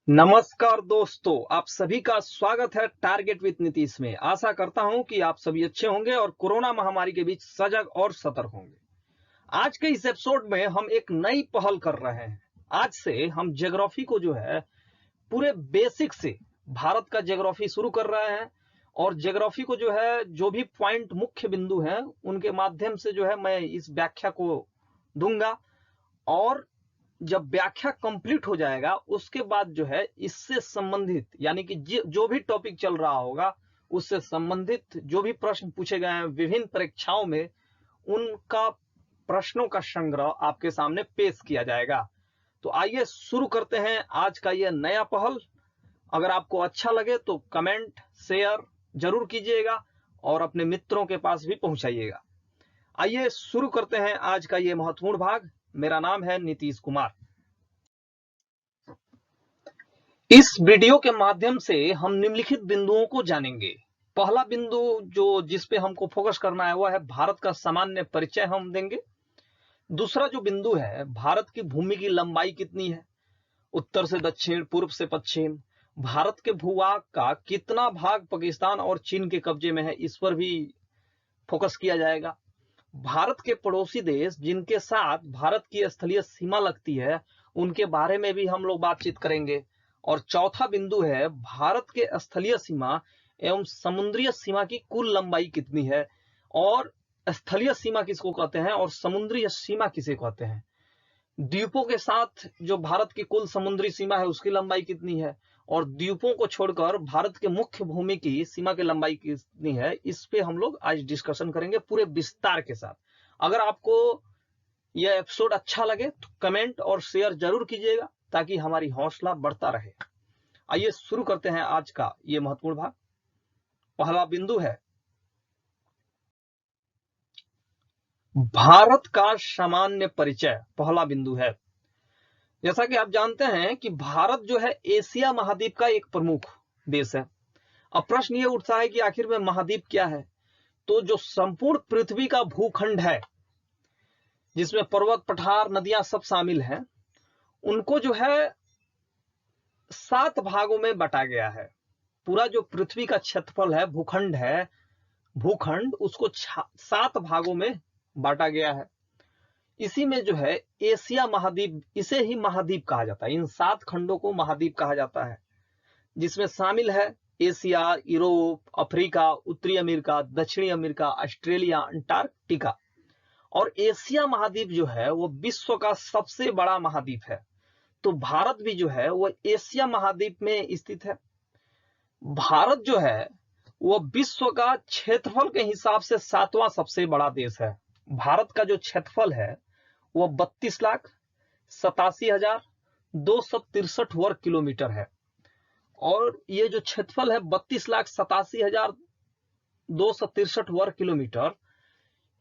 नमस्कार दोस्तों, आप सभी का स्वागत है टारगेट विद नीतीश में। आशा करता हूं कि आप सभी अच्छे होंगे और कोरोना महामारी के बीच सजग और सतर्क होंगे। आज के इस एपिसोड में हम एक नई पहल कर रहे हैं। आज से हम ज्योग्राफी को जो है पूरे बेसिक से भारत का ज्योग्राफी शुरू कर रहे हैं और ज्योग्राफी को जो है जो भी पॉइंट मुख्य बिंदु हैं उनके माध्यम से जो है मैं इस व्याख्या को दूंगा और जब व्याख्या कंप्लीट हो जाएगा उसके बाद जो है इससे संबंधित यानी कि जो भी टॉपिक चल रहा होगा उससे संबंधित जो भी प्रश्न पूछे गए हैं विभिन्न परीक्षाओं में उनका प्रश्नों का संग्रह आपके सामने पेश किया जाएगा। तो आइए शुरू करते हैं आज का यह नया पहल। अगर आपको अच्छा लगे तो कमेंट शेयर जरूर कीजिएगा और अपने मित्रों के पास भी पहुंचाइएगा। आइए शुरू करते हैं आज का यह महत्वपूर्ण भाग। मेरा नाम है नीतीश कुमार। इस वीडियो के माध्यम से हम निम्नलिखित बिंदुओं को जानेंगे। पहला बिंदु जिस पे हमको फोकस करना है वह है भारत का सामान्य परिचय हम देंगे। दूसरा जो बिंदु है भारत की भूमि की लंबाई कितनी है, उत्तर से दक्षिण पूर्व से पश्चिम, भारत के भूभाग का कितना भाग पाकिस्तान और चीन के कब्जे में है, इस पर भी फोकस किया जाएगा। भारत के पड़ोसी देश जिनके साथ भारत की स्थलीय सीमा लगती है उनके बारे में भी हम लोग बातचीत करेंगे। और चौथा बिंदु है भारत के स्थलीय सीमा एवं समुद्रीय सीमा की कुल लंबाई कितनी है और स्थलीय सीमा किसको कहते हैं और समुद्री सीमा किसे कहते हैं। द्वीपों के साथ जो भारत की कुल समुद्री सीमा है उसकी लंबाई कितनी है और द्वीपों को छोड़कर भारत के मुख्य भूमि की सीमा की लंबाई कितनी है, इस पे हम लोग आज डिस्कशन करेंगे पूरे विस्तार के साथ। अगर आपको यह एपिसोड अच्छा लगे तो कमेंट और शेयर जरूर कीजिएगा ताकि हमारी हौसला बढ़ता रहे। आइए शुरू करते हैं आज का ये महत्वपूर्ण भाग। पहला बिंदु है भारत का सामान्य परिचय। पहला बिंदु है, जैसा कि आप जानते हैं कि भारत जो है एशिया महाद्वीप का एक प्रमुख देश है। अब प्रश्न ये उठता है कि आखिर में महाद्वीप क्या है। तो जो संपूर्ण पृथ्वी का भूखंड है जिसमें पर्वत पठार नदियां सब शामिल हैं उनको जो है 7 भागों में बांटा गया है। पूरा जो पृथ्वी का क्षेत्रफल है भूखंड उसको 7 भागों में बांटा गया है। इसी में जो है एशिया महाद्वीप, इसे ही महाद्वीप कहा जाता है। इन 7 खंडों को महाद्वीप कहा जाता है जिसमें शामिल है एशिया, यूरोप, अफ्रीका, उत्तरी अमेरिका, दक्षिणी अमेरिका, ऑस्ट्रेलिया, अंटार्कटिका। और एशिया महाद्वीप जो है वो विश्व का सबसे बड़ा महाद्वीप है। तो भारत भी जो है वो एशिया महाद्वीप में स्थित है। भारत जो है वो विश्व का क्षेत्रफल के हिसाब से 7वां सबसे बड़ा देश है। भारत का जो क्षेत्रफल है वो 32,87,263 वर्ग किलोमीटर है। और ये जो क्षेत्रफल है 32,87,263 वर्ग किलोमीटर,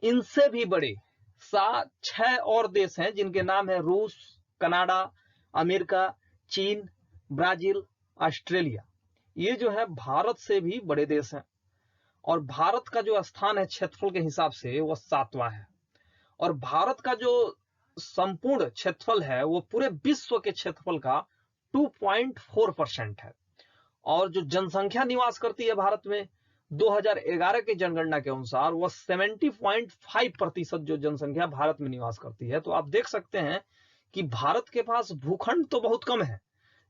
इनसे भी बड़े 6 और देश हैं जिनके नाम है रूस, कनाडा, अमेरिका, चीन, ब्राजील, ऑस्ट्रेलिया। ये जो है भारत से भी बड़े देश हैं। और भारत का जो स्थान है क्षेत्रफल के हिसाब से वो 7वां है। और भारत का जो संपूर्ण क्षेत्रफल है वो पूरे विश्व के क्षेत्रफल का 2.4% है। और जो जनसंख्या निवास करती है भारत में 2011 की जनगणना के अनुसार वह 70.5% जो जनसंख्या भारत में निवास करती है। तो आप देख सकते हैं कि भारत के पास भूखंड तो बहुत कम है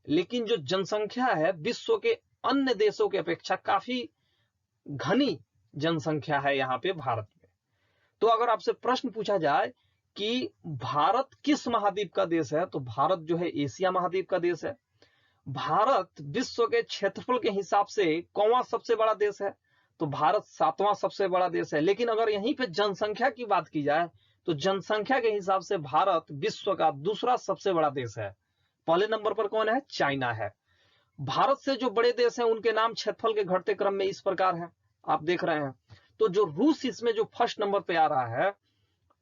लेकिन जो जनसंख्या है विश्व के अन्य देशों की अपेक्षा काफी घनी जनसंख्या है यहाँ पे भारत में। तो अगर आपसे प्रश्न पूछा जाए कि भारत किस महाद्वीप का देश है तो भारत जो है एशिया महाद्वीप का देश है। भारत विश्व के क्षेत्रफल के हिसाब से कौवां सबसे बड़ा देश है तो भारत 7वां सबसे बड़ा देश है। लेकिन अगर यहीं पे जनसंख्या की बात की जाए तो जनसंख्या के हिसाब से भारत विश्व का दूसरा सबसे बड़ा देश है। पहले नंबर पर कौन है? चाइना है। भारत से जो बड़े देश हैं उनके नाम क्षेत्रफल के घटते क्रम में इस प्रकार है, आप देख रहे हैं। तो जो रूस इसमें जो फर्स्ट नंबर पे आ रहा है,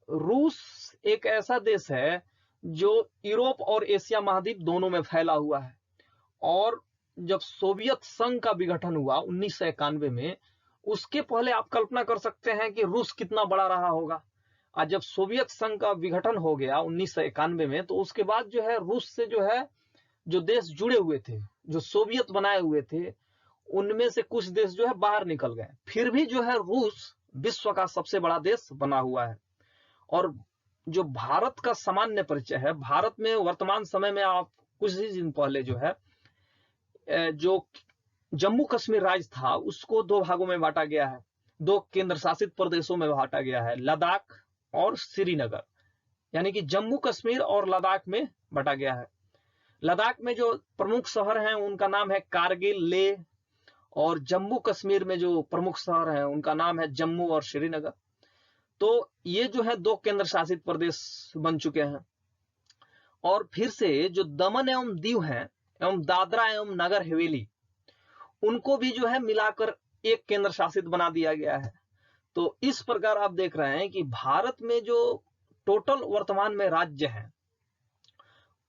रूस एक ऐसा देश है जो यूरोप और एशिया महाद्वीप दोनों में फैला हुआ है। और जब सोवियत संघ का विघटन हुआ 1991 में, उसके पहले आप कल्पना कर सकते हैं कि रूस कितना बड़ा रहा होगा। आज जब सोवियत संघ का विघटन हो गया 1991 में तो उसके बाद जो है रूस से जो है जो देश जुड़े हुए थे, जो सोवियत बनाए हुए थे, उनमें से कुछ देश जो है बाहर निकल गए। फिर भी जो है रूस विश्व का सबसे बड़ा देश बना हुआ है। और जो भारत का सामान्य परिचय है, भारत में वर्तमान समय में आप कुछ ही दिन पहले जो है जो जम्मू कश्मीर राज्य था उसको दो भागों में बांटा गया है, दो केंद्र शासित प्रदेशों में बांटा गया है, लद्दाख और श्रीनगर, यानी कि जम्मू कश्मीर और लद्दाख में बांटा गया है। लद्दाख में जो प्रमुख शहर हैं उनका नाम है कारगिल, लेह, और जम्मू कश्मीर में जो प्रमुख शहर हैं उनका नाम है जम्मू और श्रीनगर। तो ये जो है दो केंद्र शासित प्रदेश बन चुके हैं। और फिर से जो दमन एवं दीव हैं एवं दादरा एवं नगर हवेली, उनको भी जो है मिलाकर एक केंद्र शासित बना दिया गया है। तो इस प्रकार आप देख रहे हैं कि भारत में जो टोटल वर्तमान में राज्य हैं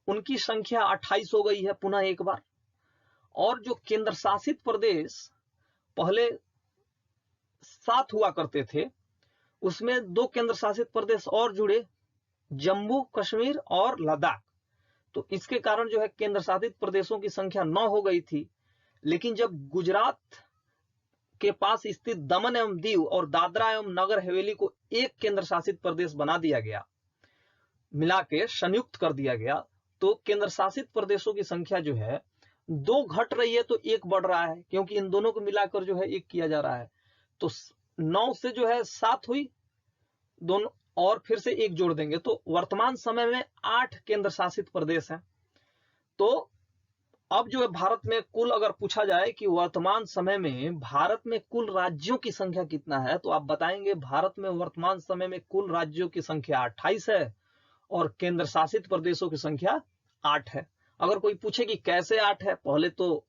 उनकी संख्या 28 हो गई है पुनः एक बार। और जो केंद्र शासित प्रदेश पहले 7 हुआ करते थे, उसमें दो केंद्र शासित प्रदेश और जुड़े, जम्मू कश्मीर और लद्दाख। तो इसके कारण जो है केंद्र शासित प्रदेशों की संख्या 9 हो गई थी। लेकिन जब गुजरात के पास स्थित दमन एवं दीव और दादरा एवं नगर हवेली को एक केंद्र शासित प्रदेश बना दिया गया, मिला के संयुक्त कर दिया गया, तो केंद्र शासित प्रदेशों की संख्या जो है 2 घट रही है तो 1 बढ़ रहा है, क्योंकि इन दोनों को मिलाकर जो है 1 किया जा रहा है। तो 9 से जो है 7 हुई दोनों, और फिर से 1 जोड़ देंगे तो वर्तमान समय में 8 केंद्र शासित प्रदेश हैं। तो अब जो है भारत में कुल अगर पूछा जाए कि वर्तमान समय में भारत में कुल राज्यों की संख्या कितना है, तो आप बताएंगे भारत में वर्तमान समय में कुल राज्यों की संख्या 28 है और केंद्र शासित प्रदेशों की संख्या 8 है। अगर कोई पूछे कि कैसे 8 है, पहले तो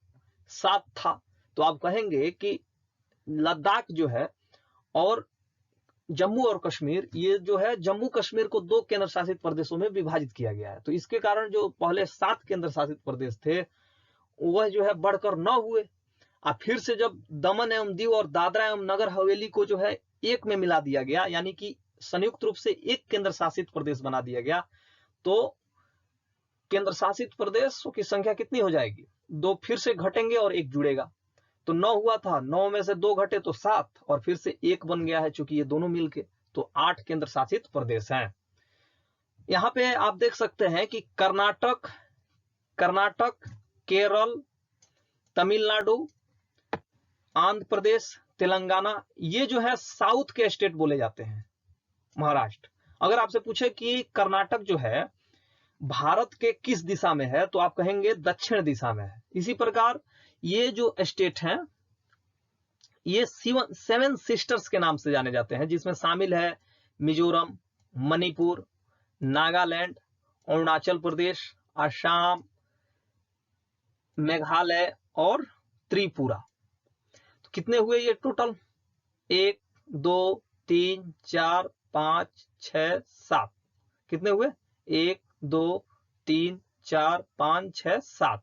7 था, तो आप कहेंगे कि लद्दाख जो है और जम्मू और कश्मीर, ये जो है जम्मू कश्मीर को 2 केंद्र शासित प्रदेशों में विभाजित किया गया है। तो इसके कारण जो पहले 7 केंद्र शासित प्रदेश थे वह जो है बढ़कर 9 हुए। और फिर से जब दमन एवं दीव और दादरा एवं नगर हवेली को जो है एक में मिला दिया गया, यानी कि संयुक्त रूप से एक केंद्र शासित प्रदेश बना दिया गया, तो केंद्र शासित प्रदेशों की संख्या कितनी हो जाएगी? 2 फिर से घटेंगे और 1 जुड़ेगा। तो 9 हुआ था, 9 में से 2 घटे तो 7, और फिर से 1 बन गया है चूंकि ये दोनों मिलके, तो 8 केंद्र शासित प्रदेश हैं। यहां पे आप देख सकते हैं कि कर्नाटक, केरल, तमिलनाडु, आंध्र प्रदेश, तेलंगाना, ये जो है साउथ के स्टेट बोले जाते हैं, महाराष्ट्र। अगर आपसे पूछे कि कर्नाटक जो है भारत के किस दिशा में है, तो आप कहेंगे दक्षिण दिशा में है। इसी प्रकार ये जो स्टेट हैं ये 7 सिस्टर्स के नाम से जाने जाते हैं, जिसमें शामिल है मिजोरम, मणिपुर, नागालैंड, अरुणाचल प्रदेश, असम, मेघालय और त्रिपुरा। तो कितने हुए ये टोटल? 1, 2, 3, 4, 5, 6, 7। कितने हुए? 1, 2, 3, 4, 5, 6, 7।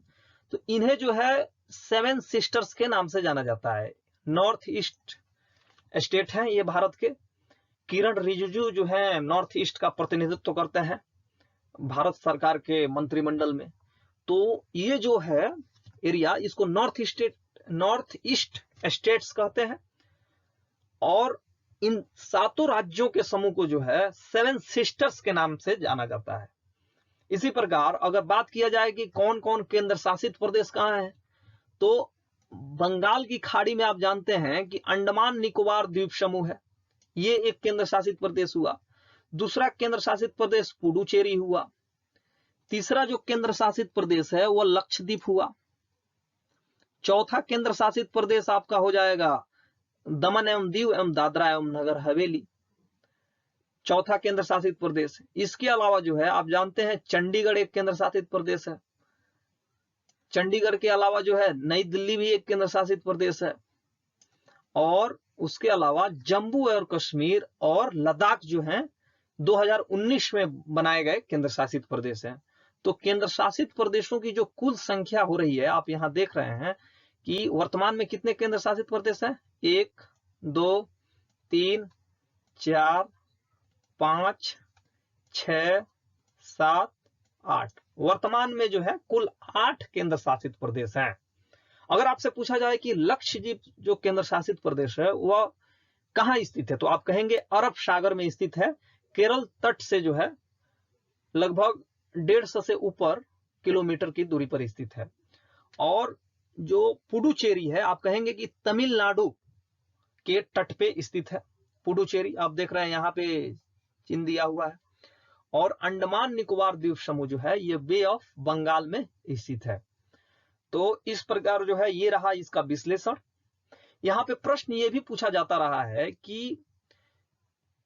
तो इन्हें जो है 7 सिस्टर्स के नाम से जाना जाता है। नॉर्थ ईस्ट स्टेट हैं ये भारत के। किरण रिजिजू जो है नॉर्थ ईस्ट का प्रतिनिधित्व करते हैं भारत सरकार के मंत्रिमंडल में। तो ये जो है एरिया, इसको नॉर्थ ईस्ट स्टेट्स कहते हैं। और इन 7 राज्यों के समूह को जो है 7 सिस्टर्स के नाम से जाना जाता है। इसी प्रकार अगर बात किया जाए कि कौन कौन केंद्र शासित प्रदेश कहां है, तो बंगाल की खाड़ी में आप जानते हैं कि अंडमान निकोबार द्वीप समूह है, ये एक केंद्र शासित प्रदेश हुआ। दूसरा केंद्र शासित प्रदेश पुडुचेरी हुआ। तीसरा जो केंद्र शासित प्रदेश है वह लक्षद्वीप हुआ। चौथा केंद्र शासित प्रदेश आपका हो जाएगा दमन एवं दीव एवं दादरा एवं नगर हवेली, चौथा केंद्र शासित प्रदेश। इसके अलावा जो है आप जानते हैं चंडीगढ़ एक केंद्र शासित प्रदेश है। चंडीगढ़ के अलावा जो है नई दिल्ली भी एक केंद्र शासित प्रदेश है। और उसके अलावा जम्मू और कश्मीर और लद्दाख जो हैं 2019 में बनाए गए केंद्र शासित प्रदेश हैं। तो केंद्र शासित प्रदेशों की जो कुल संख्या हो रही है, आप यहां देख रहे हैं कि वर्तमान में कितने केंद्र शासित प्रदेश हैं? 1, 2, 3, 4, 5, 6, 7, 8। वर्तमान में जो है कुल 8 केंद्र शासित प्रदेश हैं। अगर आपसे पूछा जाए कि लक्षद्वीप जो केंद्र शासित प्रदेश है वह कहाँ स्थित है, तो आप कहेंगे अरब सागर में स्थित है, केरल तट से जो है लगभग 150 से ऊपर किलोमीटर की दूरी पर स्थित है। और जो पुडुचेरी है आप कहेंगे कि तमिलनाडु के तट पे स्थित है। पुडुचेरी आप देख रहे हैं यहाँ पे चिन्ह दिया हुआ है। और अंडमान निकोबार द्वीप समूह जो है ये बे ऑफ बंगाल में स्थित है। तो इस प्रकार जो है ये रहा इसका विश्लेषण। यहाँ पे प्रश्न ये भी पूछा जाता रहा है कि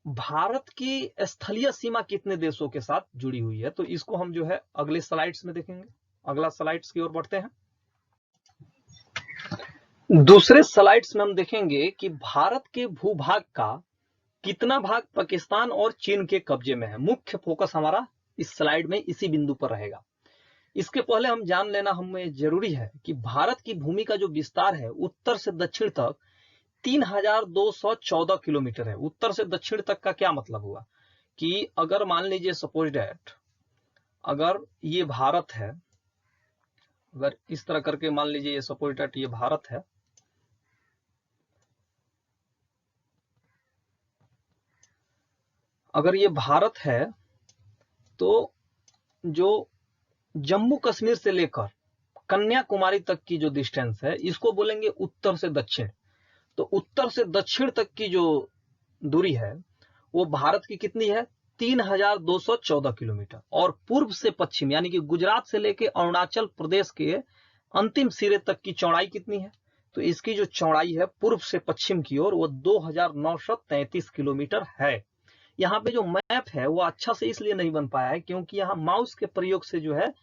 भारत की स्थलीय सीमा कितने देशों के साथ जुड़ी हुई है, तो इसको हम जो है अगले स्लाइड्स में देखेंगे। अगला स्लाइड्स की ओर बढ़ते हैं। दूसरे स्लाइड्स में हम देखेंगे कि भारत के भूभाग का कितना भाग पाकिस्तान और चीन के कब्जे में है। मुख्य फोकस हमारा इस स्लाइड में इसी बिंदु पर रहेगा। इसके पहले हम जान लेना हमें जरूरी है कि भारत की भूमि का जो विस्तार है उत्तर से दक्षिण तक 3214 किलोमीटर है। उत्तर से दक्षिण तक का क्या मतलब हुआ कि अगर मान लीजिए सपोज डेट अगर ये भारत है, अगर इस तरह करके मान लीजिए ये सपोज डेट ये भारत है, अगर ये भारत है तो जो जम्मू कश्मीर से लेकर कन्याकुमारी तक की जो डिस्टेंस है इसको बोलेंगे उत्तर से दक्षिण। तो उत्तर से दक्षिण तक की जो दूरी है वो भारत की कितनी है 3214 किलोमीटर। और पूर्व से पश्चिम यानी कि गुजरात से लेकर अरुणाचल प्रदेश के अंतिम सिरे तक की चौड़ाई कितनी है, तो इसकी जो चौड़ाई है पूर्व से पश्चिम की ओर वो 2933 किलोमीटर है। यहाँ पे जो मैप है वो अच्छा से इसलिए नहीं बन पाया है क्योंकि यहाँ माउस के प्रयोग से जो है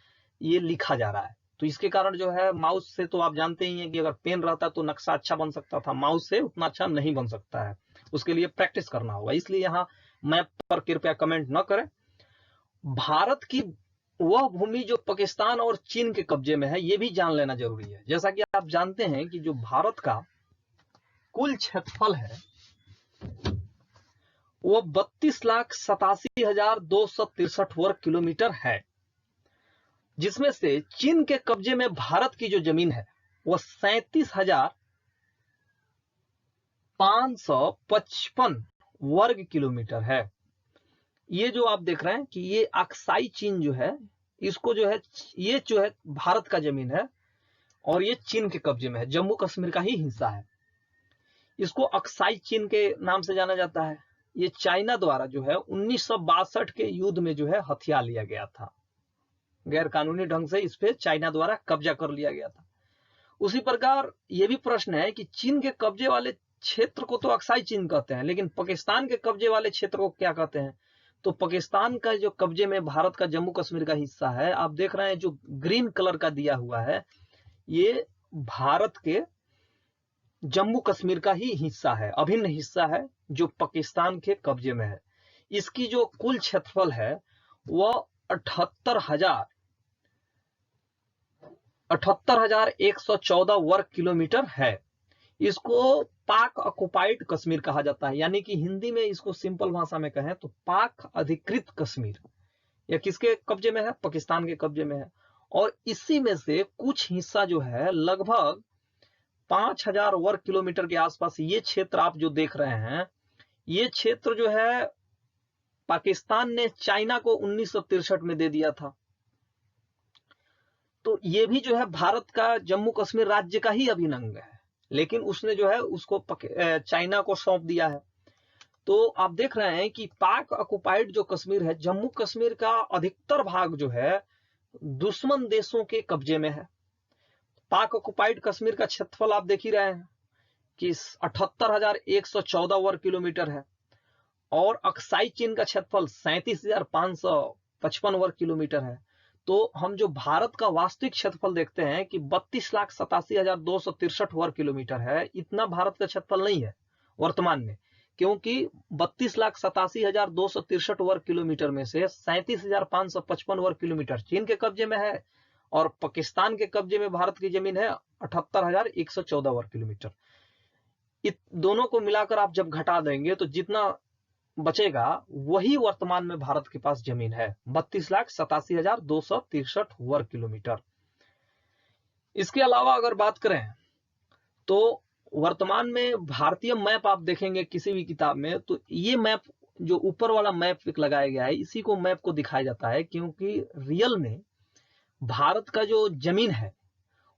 ये लिखा जा रहा है। तो इसके कारण जो है माउस से तो आप जानते ही हैं कि अगर पेन रहता तो नक्शा अच्छा बन सकता था, माउस से उतना अच्छा नहीं बन सकता है, उसके लिए प्रैक्टिस करना होगा। इसलिए यहाँ मैप पर कृपया कमेंट न करें। भारत की वह भूमि जो पाकिस्तान और चीन के कब्जे में है ये भी जान लेना जरूरी है। जैसा कि आप जानते हैं कि जो भारत का कुल क्षेत्रफल है वो 32,87,263 वर्ग किलोमीटर है, जिसमें से चीन के कब्जे में भारत की जो जमीन है वो 37,555 वर्ग किलोमीटर है। ये जो आप देख रहे हैं कि ये अक्साई चीन जो है इसको जो है ये जो है भारत का जमीन है और ये चीन के कब्जे में है, जम्मू कश्मीर का ही हिस्सा है। इसको अक्साई चीन के नाम से जाना जाता है। ये चाइना द्वारा जो है 1962 के युद्ध में जो है हथिया लिया गया था, गैर कानूनी ढंग से इस पे चाइना द्वारा कब्जा कर लिया गया था। उसी प्रकार ये भी प्रश्न है कि चीन के कब्जे वाले क्षेत्र को तो अक्साई चीन कहते हैं, लेकिन पाकिस्तान के कब्जे वाले क्षेत्र को क्या कहते हैं, तो पाकिस्तान का जो कब्जे में भारत का जम्मू कश्मीर का हिस्सा है, आप देख रहे हैं जो ग्रीन कलर का दिया हुआ है ये भारत के जम्मू कश्मीर का ही हिस्सा है, अभिन्न हिस्सा है जो पाकिस्तान के कब्जे में है। इसकी जो कुल क्षेत्रफल है वह 78,114 वर्ग किलोमीटर है। इसको पाक ऑक्युपाइड कश्मीर कहा जाता है, यानी कि हिंदी में इसको सिंपल भाषा में कहें तो पाक अधिकृत कश्मीर। यह किसके कब्जे में है, पाकिस्तान के कब्जे में है। और इसी में से कुछ हिस्सा जो है लगभग 5000 वर्ग किलोमीटर के आसपास ये क्षेत्र आप जो देख रहे हैं ये क्षेत्र जो है पाकिस्तान ने चाइना को 1963 में दे दिया था। तो ये भी जो है भारत का जम्मू कश्मीर राज्य का ही अभिन्न अंग है, लेकिन उसने जो है उसको चाइना को सौंप दिया है। तो आप देख रहे हैं कि पाक ऑक्युपाइड जो कश्मीर है, जम्मू कश्मीर का अधिकतर भाग जो है दुश्मन देशों के कब्जे में है। पाक ऑक्युपाइड कश्मीर का क्षेत्रफल आप देख ही रहे हैं कि 78,114 वर्ग किलोमीटर है और अक्साई चीन का क्षेत्रफल 37,555 वर्ग किलोमीटर है। तो हम जो भारत का वास्तविक क्षेत्रफल देखते हैं कि 32,87,263 वर्ग किलोमीटर है, इतना भारत का क्षेत्रफल नहीं है वर्तमान में, क्योंकि 32,87,263 वर्ग किलोमीटर में से 37,555 वर्ग किलोमीटर चीन के कब्जे में है और पाकिस्तान के कब्जे में भारत की जमीन है 78,114 वर्ग किलोमीटर। इन दोनों को मिलाकर आप जब घटा देंगे तो जितना बचेगा वही वर्तमान में भारत के पास जमीन है, 32,87,263 वर्ग किलोमीटर। इसके अलावा अगर बात करें तो वर्तमान में भारतीय मैप आप देखेंगे किसी भी किताब में, तो ये मैप जो ऊपर वाला मैप लगाया गया है, इसी को मैप को दिखाया जाता है, क्योंकि रियल में भारत का जो जमीन है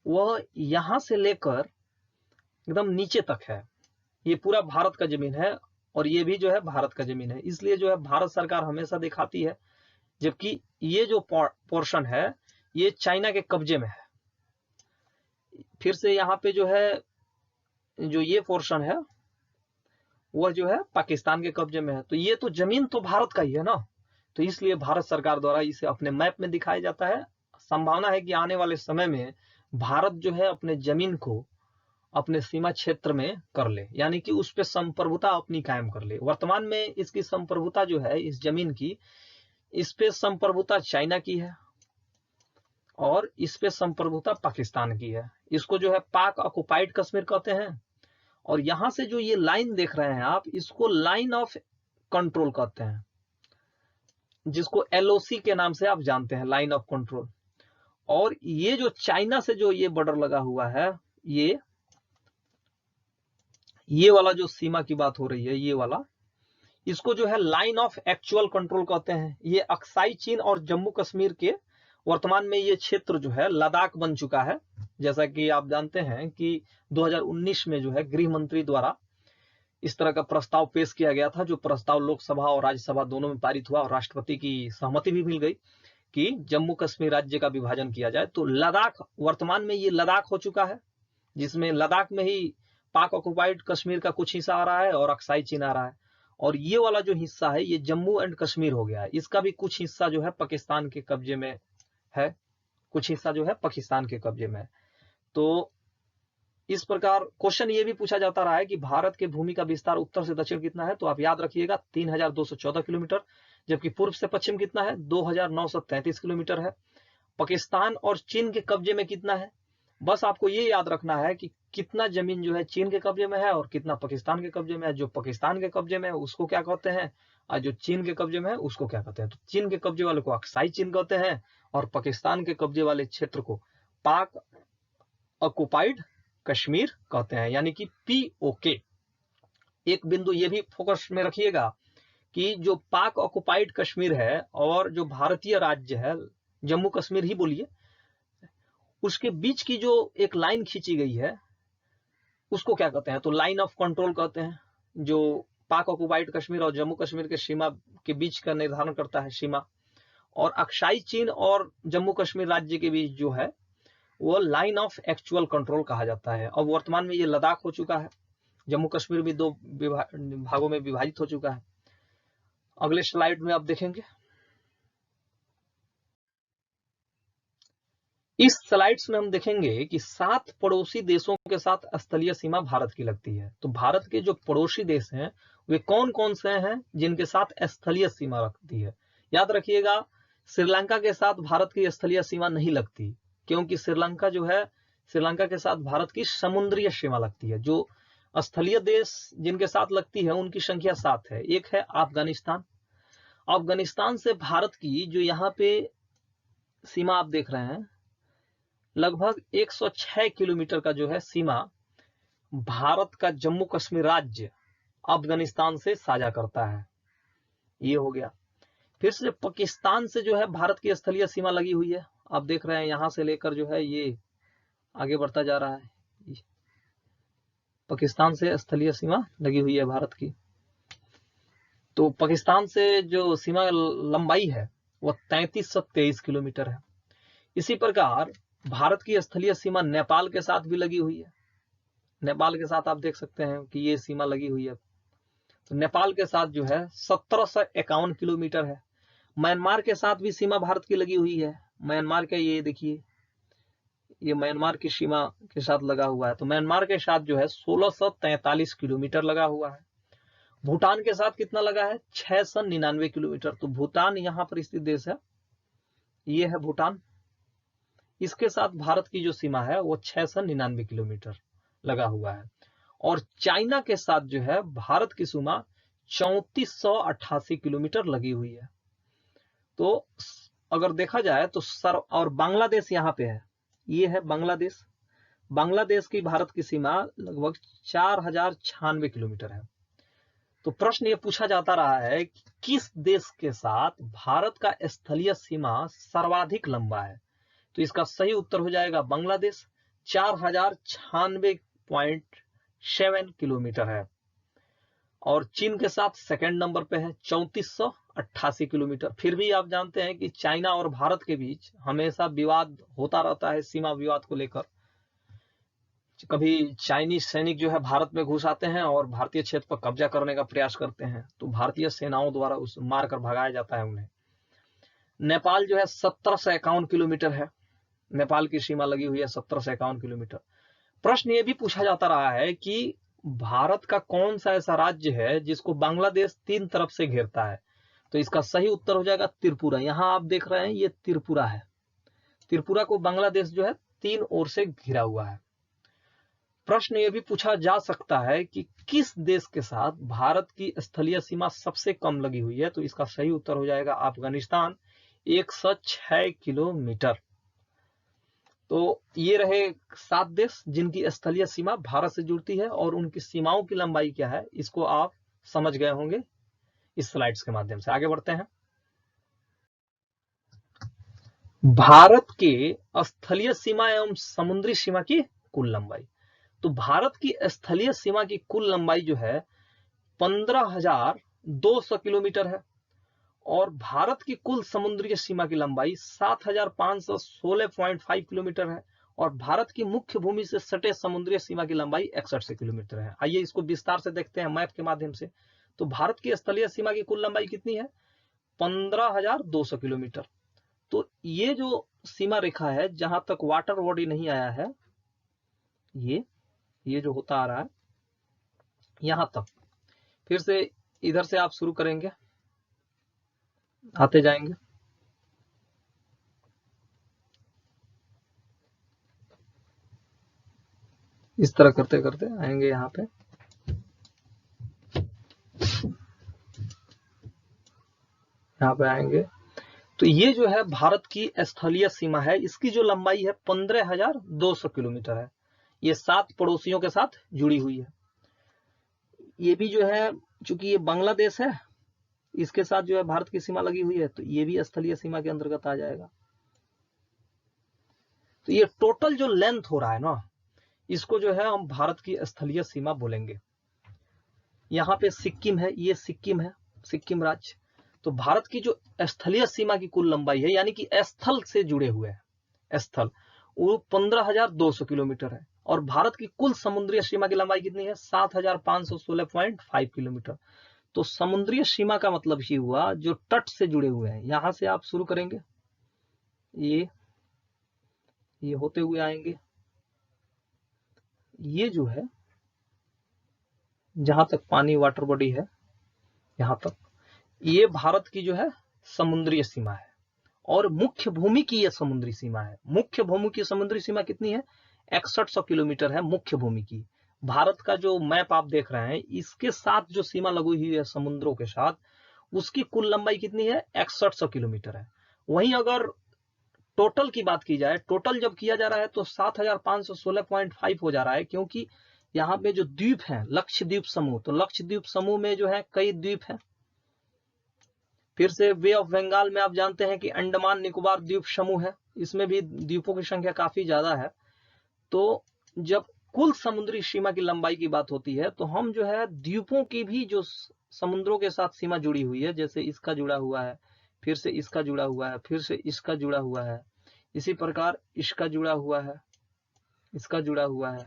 वह यहां से लेकर एकदम नीचे तक है। ये पूरा भारत का जमीन है और ये भी जो है भारत का जमीन है, इसलिए जो है भारत सरकार हमेशा दिखाती है, जबकि ये जो पोर्शन है ये चाइना के कब्जे में है। फिर से यहाँ पे जो है जो ये पोर्शन है वह जो है पाकिस्तान के कब्जे में है। तो ये तो जमीन तो भारत का ही है ना, तो इसलिए भारत सरकार द्वारा इसे अपने मैप में दिखाया जाता है। संभावना है कि आने वाले समय में भारत जो है अपने जमीन को अपने सीमा क्षेत्र में कर ले, यानी कि उस पर संप्रभुता अपनी कायम कर ले। वर्तमान में इसकी संप्रभुता जो है इस जमीन की, इस पे संप्रभुता चाइना की है और इस पे संप्रभुता पाकिस्तान की है। इसको जो है पाक ऑक्युपाइड कश्मीर कहते हैं। और यहां से जो ये लाइन देख रहे हैं आप, इसको लाइन ऑफ कंट्रोल कहते हैं, जिसको एलओसी के नाम से आप जानते हैं, लाइन ऑफ कंट्रोल। और ये जो चाइना से जो ये बॉर्डर लगा हुआ है, ये वाला जो सीमा की बात हो रही है, ये वाला, इसको जो है लाइन ऑफ एक्चुअल कंट्रोल कहते हैं। ये अक्साई चीन और जम्मू कश्मीर के वर्तमान में ये क्षेत्र जो है लद्दाख बन चुका है। जैसा कि आप जानते हैं कि 2019 में जो है गृह मंत्री द्वारा इस तरह का प्रस्ताव पेश किया गया था, जो प्रस्ताव लोकसभा और राज्यसभा दोनों में पारित हुआ और राष्ट्रपति की सहमति भी मिल गई कि जम्मू कश्मीर राज्य का विभाजन किया जाए। तो लद्दाख, वर्तमान में ये लद्दाख हो चुका है, जिसमें लद्दाख में ही पाक ऑक्युपाइड कश्मीर का कुछ हिस्सा आ रहा है और अक्साई चीन आ रहा है। और ये वाला जो हिस्सा है ये जम्मू एंड कश्मीर हो गया है। इसका भी कुछ हिस्सा जो है पाकिस्तान के कब्जे में है, कुछ हिस्सा जो है पाकिस्तान के कब्जे में है। तो इस प्रकार क्वेश्चन ये भी पूछा जाता रहा है कि भारत के भूमि का विस्तार उत्तर से दक्षिण कितना है, तो आप याद रखिएगा 3,214 किलोमीटर, जबकि पूर्व से पश्चिम कितना है, 2,933 किलोमीटर है। पाकिस्तान और चीन के कब्जे में कितना है, बस आपको ये याद रखना है कि कितना जमीन जो है चीन के कब्जे में है और कितना पाकिस्तान के कब्जे में है। जो पाकिस्तान के कब्जे में है उसको क्या कहते हैं और जो चीन के कब्जे में है उसको क्या कहते हैं। तो चीन के कब्जे वाले को अक्साई चीन कहते हैं और पाकिस्तान के कब्जे वाले क्षेत्र को पाक ऑक्युपाइड कश्मीर कहते हैं, यानी कि पीओके। एक बिंदु ये भी फोकस में रखिएगा कि जो पाक ऑक्युपाइड कश्मीर है और जो भारतीय राज्य है जम्मू कश्मीर ही बोलिए, उसके बीच की जो एक लाइन खींची गई है उसको क्या कहते हैं, तो लाइन ऑफ कंट्रोल कहते हैं, जो पाक ऑक्युपाइड कश्मीर और जम्मू कश्मीर के सीमा के बीच का निर्धारण करता है सीमा। और अक्साई चीन और जम्मू कश्मीर राज्य के बीच जो है वो लाइन ऑफ एक्चुअल कंट्रोल कहा जाता है। और वर्तमान में ये लद्दाख हो चुका है, जम्मू कश्मीर भी 2 भागों में विभाजित हो चुका है। अगले स्लाइड में आप देखेंगे, इस स्लाइड्स में हम देखेंगे कि 7 पड़ोसी देशों के साथ स्थलीय सीमा भारत की लगती है। तो भारत के जो पड़ोसी देश हैं वे कौन कौन से हैं जिनके साथ स्थलीय सीमा रखती है। याद रखिएगा, श्रीलंका के साथ भारत की स्थलीय सीमा नहीं लगती, क्योंकि श्रीलंका जो है, श्रीलंका के साथ भारत की समुद्रीय सीमा लगती है। जो स्थलीय देश जिनके साथ लगती है उनकी संख्या 7 है। एक है अफगानिस्तान। अफगानिस्तान से भारत की जो यहाँ पे सीमा आप देख रहे हैं, लगभग 106 किलोमीटर का जो है सीमा भारत का जम्मू कश्मीर राज्य अफगानिस्तान से साझा करता है। ये हो गया। फिर से पाकिस्तान से जो है भारत की स्थलीय सीमा लगी हुई है। आप देख रहे हैं यहां से लेकर जो है ये आगे बढ़ता जा रहा है, पाकिस्तान से स्थलीय सीमा लगी हुई है भारत की। तो पाकिस्तान से जो सीमा लंबाई है वह 3323 किलोमीटर है। इसी प्रकार भारत की स्थलीय सीमा नेपाल के साथ भी लगी हुई है। नेपाल के साथ आप देख सकते हैं कि ये सीमा लगी हुई है। तो नेपाल के साथ जो है 1751 किलोमीटर है। म्यांमार के साथ भी सीमा भारत की लगी हुई है। म्यांमार का ये देखिए, ये म्यांमार की सीमा के साथ लगा हुआ है। तो म्यांमार के साथ जो है 1643 किलोमीटर लगा हुआ है। भूटान के साथ कितना लगा है, 699 किलोमीटर। तो भूटान यहाँ पर स्थित देश है, ये है भूटान। इसके साथ भारत की जो सीमा है वो 699 किलोमीटर लगा हुआ है। और चाइना के साथ जो है भारत की सीमा 3488 किलोमीटर लगी हुई है। तो अगर देखा जाए तो और बांग्लादेश यहाँ पे है, ये है बांग्लादेश। बांग्लादेश की भारत की सीमा लगभग 4096 किलोमीटर है। तो प्रश्न ये पूछा जाता रहा है कि किस देश के साथ भारत का स्थलीय सीमा सर्वाधिक लंबा है? तो इसका सही उत्तर हो जाएगा बांग्लादेश, 4096.7 किलोमीटर है। और चीन के साथ सेकंड नंबर पे है 3488 किलोमीटर। फिर भी आप जानते हैं कि चाइना और भारत के बीच हमेशा विवाद होता रहता है, सीमा विवाद को लेकर। कभी चाइनीज सैनिक जो है भारत में घुस आते हैं और भारतीय क्षेत्र पर कब्जा करने का प्रयास करते हैं, तो भारतीय सेनाओं द्वारा उस मारकर भगाया जाता है उन्हें। नेपाल जो है 1751 किलोमीटर है, नेपाल की सीमा लगी हुई है 1751 किलोमीटर। प्रश्न ये भी पूछा जाता रहा है कि भारत का कौन सा ऐसा राज्य है जिसको बांग्लादेश 3 तरफ से घेरता है? तो इसका सही उत्तर हो जाएगा त्रिपुरा। यहां आप देख रहे हैं ये त्रिपुरा है, त्रिपुरा को बांग्लादेश जो है 3 ओर से घिरा हुआ है। प्रश्न ये भी पूछा जा सकता है कि किस देश के साथ भारत की स्थलीय सीमा सबसे कम लगी हुई है? तो इसका सही उत्तर हो जाएगा अफगानिस्तान, 106 किलोमीटर। तो ये रहे 7 देश जिनकी स्थलीय सीमा भारत से जुड़ती है, और उनकी सीमाओं की लंबाई क्या है इसको आप समझ गए होंगे इस स्लाइड्स के माध्यम से। आगे बढ़ते हैं। भारत के स्थलीय सीमा एवं समुद्री सीमा की कुल लंबाई। तो भारत की स्थलीय सीमा की कुल लंबाई जो है 15,200 किलोमीटर है, और भारत की कुल समुद्री सीमा की लंबाई 7,516.5 किलोमीटर है, और भारत की मुख्य भूमि से सटे समुद्री सीमा की लंबाई 61 किलोमीटर है। आइए इसको विस्तार से देखते हैं मैप के माध्यम से। तो भारत की स्थलीय सीमा की कुल लंबाई कितनी है? 15,200 किलोमीटर। तो ये जो सीमा रेखा है जहां तक वाटर बॉडी नहीं आया है, ये जो होता आ रहा है यहां तक, फिर से इधर से आप शुरू करेंगे, आते जाएंगे, इस तरह करते करते आएंगे यहाँ पे। यहाँ पे आएंगे तो ये जो है भारत की स्थलीय सीमा है, इसकी जो लंबाई है 15,200 किलोमीटर है। ये 7 पड़ोसियों के साथ जुड़ी हुई है। ये भी जो है चूंकि ये बांग्लादेश है, इसके साथ जो है भारत की सीमा लगी हुई है, तो ये भी स्थलीय सीमा के अंतर्गत आ जाएगा। तो ये टोटल जो लेंथ हो रहा है ना, इसको जो है हम भारत की स्थलीय सीमा बोलेंगे। यहाँ पे सिक्किम है, ये सिक्किम है, सिक्किम राज्य। तो भारत की जो स्थलीय सीमा की कुल लंबाई है, यानी कि स्थल से जुड़े हुए हैं, स्थल, वो 15,200 किलोमीटर है, और भारत की कुल समुद्री सीमा की लंबाई कितनी है? 7,516.5 किलोमीटर। तो समुद्री सीमा का मतलब ही हुआ जो तट से जुड़े हुए हैं। यहां से आप शुरू करेंगे, ये होते हुए आएंगे, ये जो है जहां तक पानी वाटर बॉडी है यहां तक, ये भारत की जो है समुद्री सीमा है, और मुख्य भूमि की ये समुद्री सीमा है। मुख्य भूमि की समुद्री सीमा कितनी है? 6100 किलोमीटर है मुख्य भूमि की। भारत का जो मैप आप देख रहे हैं, इसके साथ जो सीमा लगी हुई है समुद्रों के साथ, उसकी कुल लंबाई कितनी है? 6100 किलोमीटर है। वहीं अगर टोटल की बात की जाए, टोटल जब किया जा रहा है तो 7,516.5 हो जा रहा है, क्योंकि यहाँ पे जो द्वीप है लक्षद्वीप समूह, तो लक्षद्वीप समूह में जो है कई द्वीप है। फिर से बे ऑफ बंगाल में आप जानते हैं कि अंडमान निकोबार द्वीप समूह है, इसमें भी द्वीपों की संख्या काफी ज्यादा है। तो जब कुल समुद्री सीमा की लंबाई की बात होती है, तो हम जो है द्वीपों की भी जो समुद्रों के साथ सीमा जुड़ी हुई है, जैसे इसका जुड़ा हुआ है, फिर से इसका जुड़ा हुआ है, फिर से इसका जुड़ा हुआ है, इसी प्रकार इसका जुड़ा हुआ है, इसका जुड़ा हुआ है,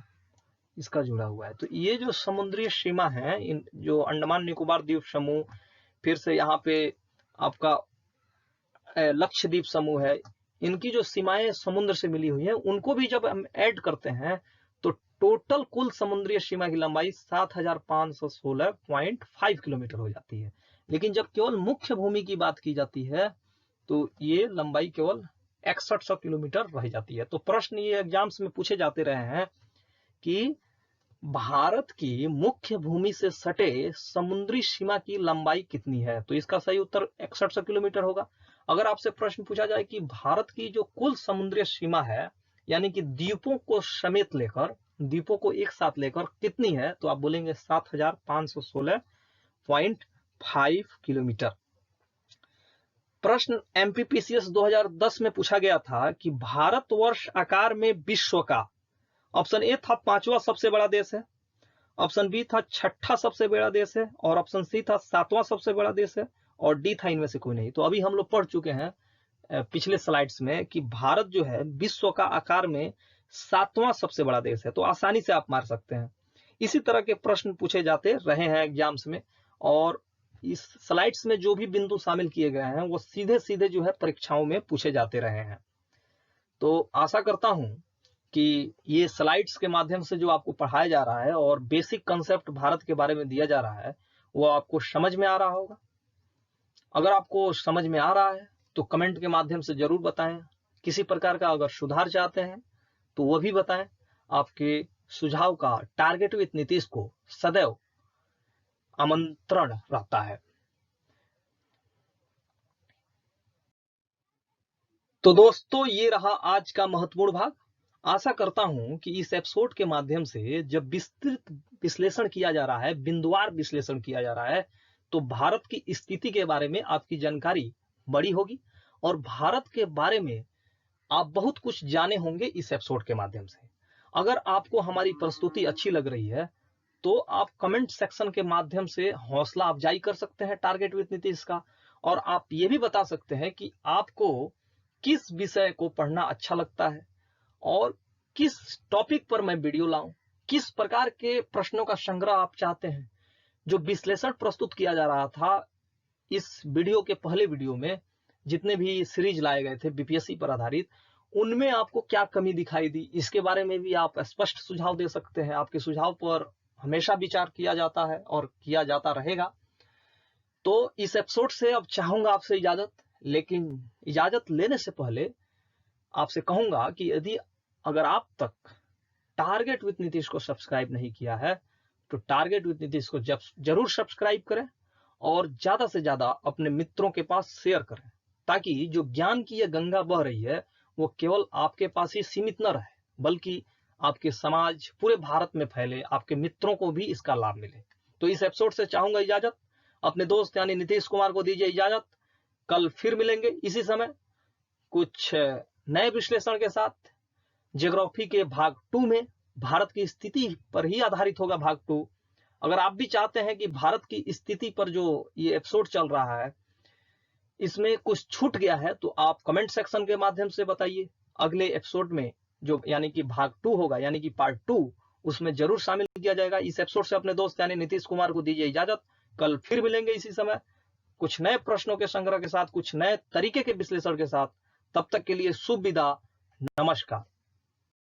इसका जुड़ा हुआ है। तो ये जो समुद्री सीमा है, इन जो अंडमान निकोबार द्वीप समूह, फिर से यहाँ पे आपका लक्षद्वीप समूह है, इनकी जो सीमाएं समुद्र से मिली हुई हैं, उनको भी जब हम ऐड करते हैं तो टोटल कुल समुद्री सीमा की लंबाई 7,516.5 किलोमीटर हो जाती है। लेकिन जब केवल मुख्य भूमि की बात की जाती है तो ये लंबाई केवल 6100 किलोमीटर रह जाती है। तो प्रश्न ये एग्जाम्स में पूछे जाते रहे हैं कि भारत की मुख्य भूमि से सटे समुद्री सीमा की लंबाई कितनी है? तो इसका सही उत्तर 6100 किलोमीटर होगा। अगर आपसे प्रश्न पूछा जाए कि भारत की जो कुल समुद्री सीमा है, यानी कि द्वीपों को समेत लेकर, द्वीपों को एक साथ लेकर कितनी है, तो आप बोलेंगे 7516.5 किलोमीटर। प्रश्न एमपीपीसीएस 2010 में पूछा गया था कि भारतवर्ष आकार में विश्व का, ऑप्शन ए था 5वां सबसे बड़ा देश है, ऑप्शन बी था 6ठा सबसे बड़ा देश है, और ऑप्शन सी था 7वां सबसे बड़ा देश है, और डी था इनमें से कोई नहीं। तो अभी हम लोग पढ़ चुके हैं पिछले स्लाइड्स में कि भारत जो है विश्व का आकार में 7वां सबसे बड़ा देश है। तो आसानी से आप मार सकते हैं। इसी तरह के प्रश्न पूछे जाते रहे हैं एग्जाम्स में, और इस स्लाइड्स में जो भी बिंदु शामिल किए गए हैं वो सीधे सीधे जो है परीक्षाओं में पूछे जाते रहे हैं। तो आशा करता हूं कि ये स्लाइड्स के माध्यम से जो आपको पढ़ाया जा रहा है और बेसिक कंसेप्ट भारत के बारे में दिया जा रहा है वो आपको समझ में आ रहा होगा। अगर आपको समझ में आ रहा है तो कमेंट के माध्यम से जरूर बताएं। किसी प्रकार का अगर सुधार चाहते हैं तो वो भी बताएं। आपके सुझाव का टारगेट विद नीतीश को सदैव आमंत्रण रहता है। तो दोस्तों, ये रहा आज का महत्वपूर्ण भाग। आशा करता हूं कि इस एपिसोड के माध्यम से जब विस्तृत विश्लेषण किया जा रहा है, बिंदुवार विश्लेषण किया जा रहा है, तो भारत की स्थिति के बारे में आपकी जानकारी बड़ी होगी और भारत के बारे में आप बहुत कुछ जाने होंगे इस एपिसोड के माध्यम से। अगर आपको हमारी प्रस्तुति अच्छी लग रही है तो आप कमेंट सेक्शन के माध्यम से हौसला अफजाई कर सकते हैं टारगेट विद नीतीश का, और आप ये भी बता सकते हैं कि आपको किस विषय को पढ़ना अच्छा लगता है और किस टॉपिक पर मैं वीडियो लाऊं, किस प्रकार के प्रश्नों का संग्रह आप चाहते हैं। जो विश्लेषण प्रस्तुत किया जा रहा था इस वीडियो के पहले वीडियो में, जितने भी सीरीज लाए गए थे बीपीएससी पर आधारित, उनमें आपको क्या कमी दिखाई दी, इसके बारे में भी आप स्पष्ट सुझाव दे सकते हैं। आपके सुझाव पर हमेशा विचार किया जाता है और किया जाता रहेगा। तो इस एपिसोड से अब चाहूंगा आपसे इजाजत, लेकिन इजाजत लेने से पहले आपसे कहूंगा कि यदि अगर आप तक टारगेट विद नीतीश को सब्सक्राइब नहीं किया है तो टारगेट विद नीतीश को जरूर सब्सक्राइब करें और ज्यादा से ज्यादा अपने मित्रों के पास शेयर करें, ताकि जो ज्ञान की यह गंगा बह रही है वो केवल आपके पास ही सीमित न रहे, बल्कि आपके समाज पूरे भारत में फैले, आपके मित्रों को भी इसका लाभ मिले। तो इस एपिसोड से चाहूंगा इजाजत, अपने दोस्त यानी नीतीश कुमार को दीजिए इजाजत। कल फिर मिलेंगे इसी समय कुछ नए विश्लेषण के साथ। ज्योग्राफी के भाग 2 में भारत की स्थिति पर ही आधारित होगा भाग 2। अगर आप भी चाहते हैं कि भारत की स्थिति पर जो ये एपिसोड चल रहा है इसमें कुछ छूट गया है तो आप कमेंट सेक्शन के माध्यम से बताइए। अगले एपिसोड में जो यानी कि भाग 2 होगा, यानी कि पार्ट 2, उसमें जरूर शामिल किया जाएगा। इस एपिसोड से अपने दोस्त यानी नीतीश कुमार को दीजिए इजाजत। कल फिर मिलेंगे इसी समय कुछ नए प्रश्नों के संग्रह के साथ, कुछ नए तरीके के विश्लेषण के साथ। तब तक के लिए शुभ विदा, नमस्कार।